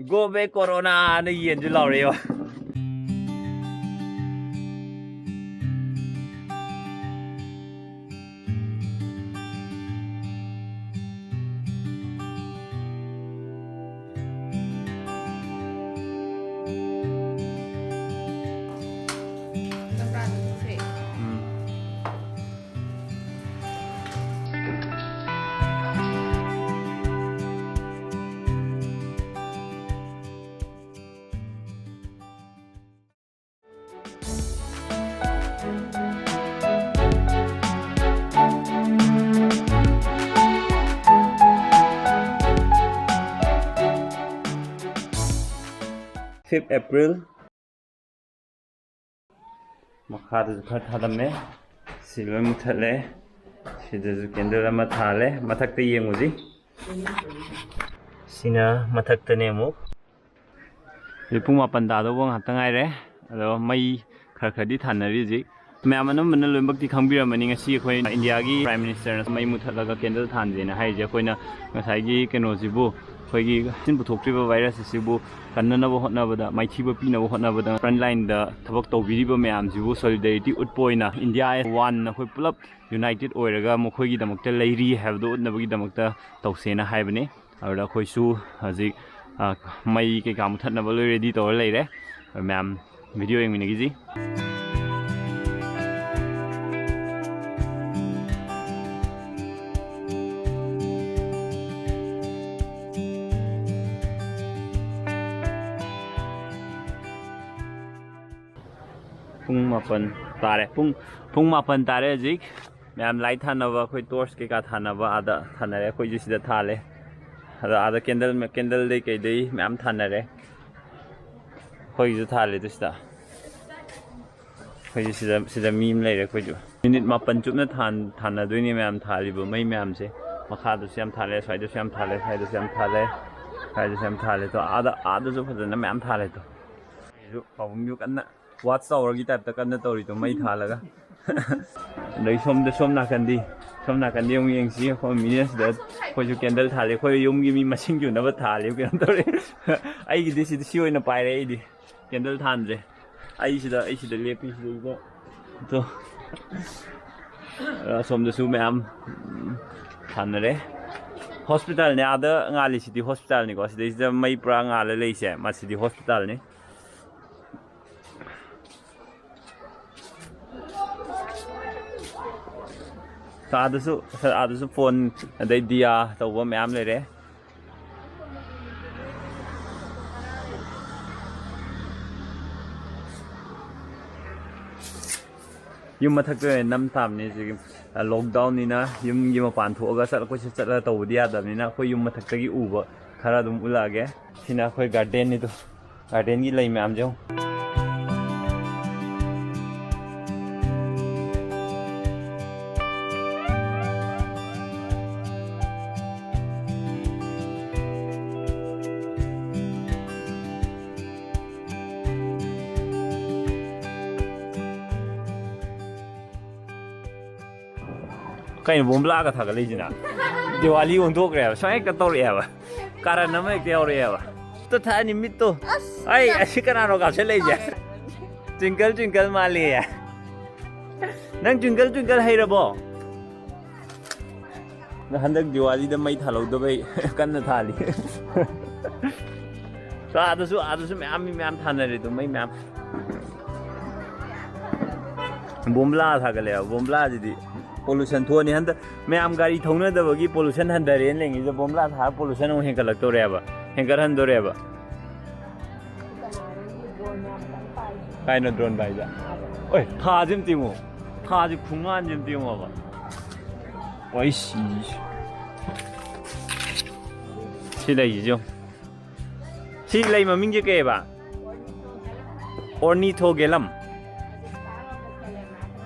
go back corona 那眼睛老人哟。5th April มาคาดจะพัดทำเนี่ยสิลมุทัดเลยสิจะจะกันเดินมาทาเลยมาทักตีเองมั้งสิสินะมาทักตีเนี่ยมุกหรือพุ่งมาปันดาตัวว่างหัดตั้งไงเลยแล้วไม่ขาดที่ทันนะริจิแม้มันนั่นเลยบางทีคำบิรามันนี่ไงสิคนอินเดียกี Prime Minister นะไม่มุทัดแล้วก็กันเดินทันสินะให้เจ้าคนน่ะก็ใช้กีกันโนซิบุคอยกีสิ่งผู้ถูกทรีบไวรัสสิบุกันนั่นว่าหัวหน้าบัดไม่ที่ว่าปีนั่นว่าหัวหน้าบัด front line เดทับตัววิริบแม่อามสิบุ solidarity อุดป่วยนะอินเดียวันนะคอยพลับ united โอ้ยแล้วก็มุขกีดมักจะเลยรี have ดูนะบกีดมักจะตกเสียนะให้บันนี้เอาละคอยสู้จิไม่เกี่ยวกับมุทัดนะบเลย ready ตัวเลยเลยแม่วิดีโอยังมีนะกี่สิพุ่งมาเป็นตาเลยพุ่งมาเป็นตาเลยจิกแม่ไลท์ทันนะว่าคุยตัวสกิกาทันนะว่าอาดทันนะเลยคุยจุดสิเดทันเลยอาดแคนเดลเลยกี่ดีแม่ทันนะเลยคุยจุดทันเลยตัวสิตาคุยจุดสิเดมีมเลยเลยคุยจุดมินิมาเป็นจุดนั้นทันนะด้วยนี่แม่ทันเลยบ่ไม่แม่สิมาขาดตัวเสียมทันเลยใส่ตัวเสียมทันเลยใส่ตัวเสียมทันเลยใส่ตัวเสียมทันเลยตัวอาดจุดพอดีนะแม่ทันเลยตัวจุดผมอยู่กันนะวัดเสาร์กี่แต่ตะกันนั่นตัวนี้ตัวไม่ทานแล้วก็เลยชมนักกันดียงยังสิคนมีเนี่ยเดี๋ยวคนจะแคนเดิลทานเลยคนยงมีมาชิงอยู่นะว่าทานเลยกันตัวนี้ไอ้ดิสิช่วยน่ะไปเลยดิแคนเดิลทานเลยไอ้สิเดี๋ยวเลี้ยพี่สิเดี๋ยวตัวชมจะสู้แม่ทานเลย hospital เนี่ยอาจจะงานเลยสิที่ hospital นี่ก็สิเดี๋ยวจะไม่ปรางานเลยใช่มาสิที่ hospital นี่อาจจะโฟนได้ดีอ่ะแต่ว่าไม่อ้ำเลยเด้ยุ่งมาทักเลยน้ำตาลนี่สิล็อกดาวน์นี่นะยุ่งมาผ่านทั่วก็สักก็จะจัดตัวเดียดแบบนี้นะคุยยุ่งมาทักกี่อู่บ่ขนาดดุมอุลาแกที่น่าคุยการ์เดนนี่ตัวการ์เดนกี่เลยไม่อ้ำจ้งकहीं बोंबला का था कल जी ना दिवाली उन दो करे शायद कतो रे है कारण नमे एक और रे है तो था निमित्त तो आई ऐसे करना होगा चले जा ट्विंकल माली है नंग ट्विंकल है रे बो हंदक दिवाली द मई थालो दो भाई कन्न थाली तो आदसु मैम थाना रे तो मई मैम बोंबला था कल बोंबला जी pollution थोनी हंद मैं आम गाड़ी थोने दबगी pollution हंदरे लेंगे जब बोमला था pollution वो हेंकर लगतो रे अब हेंकर हंदो रे अब काय न ड्रोन भाई जा ओए था जिम तिमो था जि खुंगान जिम तिमो अब ओइ सी जो सी लई ममिंग जे के बा ornithogelum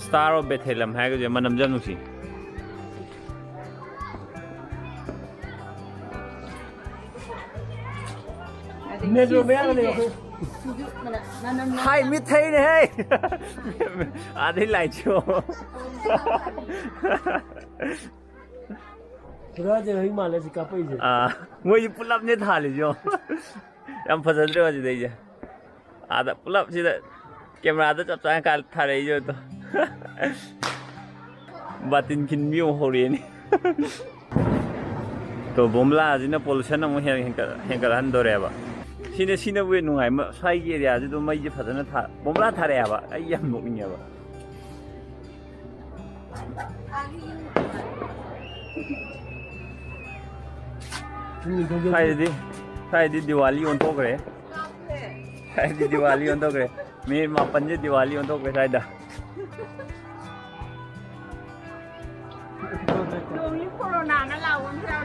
Star of Bethlehem है कि जो मनम जानू सी मेरे में आ गए हाय मिठाई ने है आधे लाइचो राजा हिमालय से का पैसे वो ये पुलाव ने था ले जो Yang fazadre wajib deh je. Ada pulap sih dah. Kamera ada cap saya kal thare je tu. Batin kin view hori ni. To bomla aja na pollution na muhir hengkar handor ya ba. Sini buat nungai, saya kira aja tu mai je fazadna thar. Bomla thare ya ba. Ayam mungkin ya ba. Saya di Diwali untuk kere. Saya di Diwali untuk kere. Mir mapan je Diwali untuk kere saya dah. Lonely corona na lawan siya.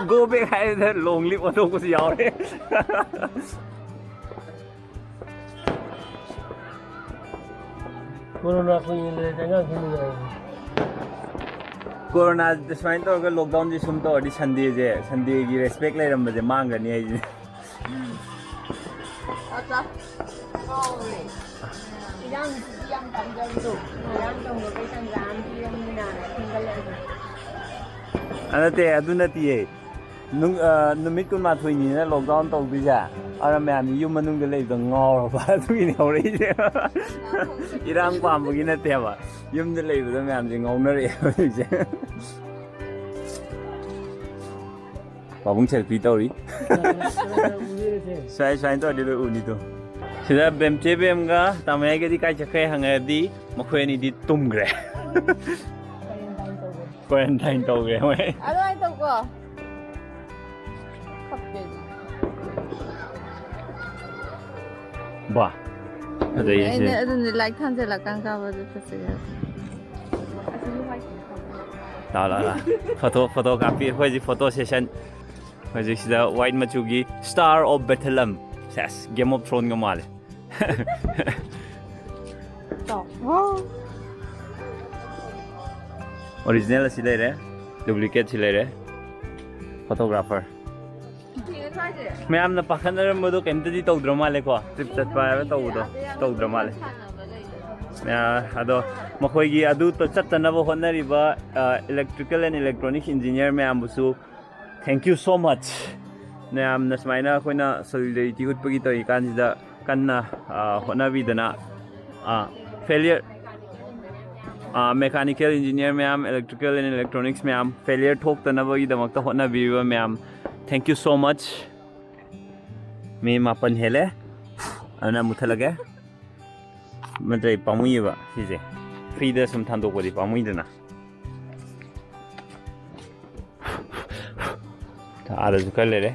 Go back hai the lonely untuk ko siyaw re. Corona ko yun jangan sini. Corona desmain to agar lockdown je sum to adi Sunday ki respect lai ram je mang gani hai je. Acha. Yang tanggal tu. Yang tunggu kita jalan yang mana tinggal lagi. Anate adu nati ye. Numit kun ma thui ni na lockdown to bi ja. Ara me am yum manung de lai do ngor ba thui ni hore je. Irang pam gi na te ba. Yum de lai do me am je ngau na re je. Babung selfie tau ri. Sai to de u ni to. Sida bem che bem ga tamai ge di kai chakai hanga di makhoi ni di tum gre. Quarantine to ge mai. Ano ay to ko? Kapit. Ba. Ada ye. Ano ni like than je la kang ka ba je phase ya. La. Photo copy hoi ji photo session. Hoi ji sida white machugi Star of Bethlehem. Yes, Game of Thrones ga mal. Original si lai re, duplicate si lai re. Photographer. मैं आमना पाखंडर मधु केंद्र दी तो drama ले को trip चट पाया तो drama ले मैं अदो मखोई अदु तो चटना वो होना Riba electrical and electronics engineer में आम बुसु थैंक यू सो मच ने आम नस्माइना कोइना सॉलिडरिटी गुड पगी तो इकान जिदा कन्ना होना भी दना फेलियर मैकेनिकल इंजीनियर में आम इलेक्ट्रिकल एंड इलेक्ट्रॉनिक्स में आम फेलियर ठोक तना बगी दमकता होना भी में आम थैंक यू सो मच मी मापन हेले अना मुथलगे मद्रै पामुइबा सिजे फ्रीदा सम थांदोकबदि पामुइदना आरो जुकले रे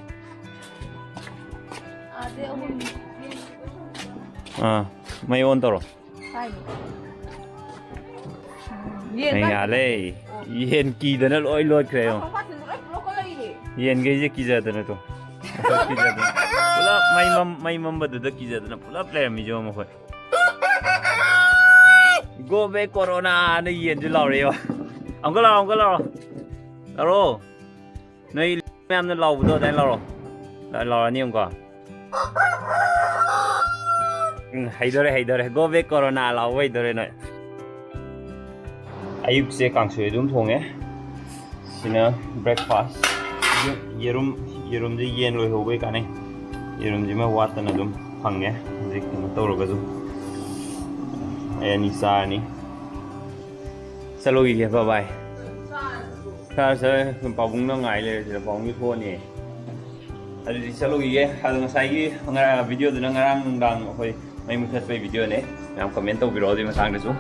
मै ऑन तरो याले येन कीदना लोय लोय क्रेयो येन गेजे कीजादना तो पुला माई मम्बदुदा कीजादना पुला प्लेयर मिजो मखोय Go back corona na yen ju law re ba. Ông có Lauro. Nơi em nó law do dai Lauro. Lauro ni ông có. Hay dore. Go back corona law wei dore noi. Ayuk se kang sui dum thong e. Sina breakfast. Yerum ji yen loi ho wei ka nei. Yerum ji ma wat na dum phang e. Zik ma to ro ga zu. Anissa ni. Salo gi bye bye. Ka sa pabung na ngai le sa pabung gi thon ni. Adi salo gi ge hal ngai gi ngara video du na ngarang dang hoi mai mu thas pe video ne. Yam comment to biro di ma sang de su.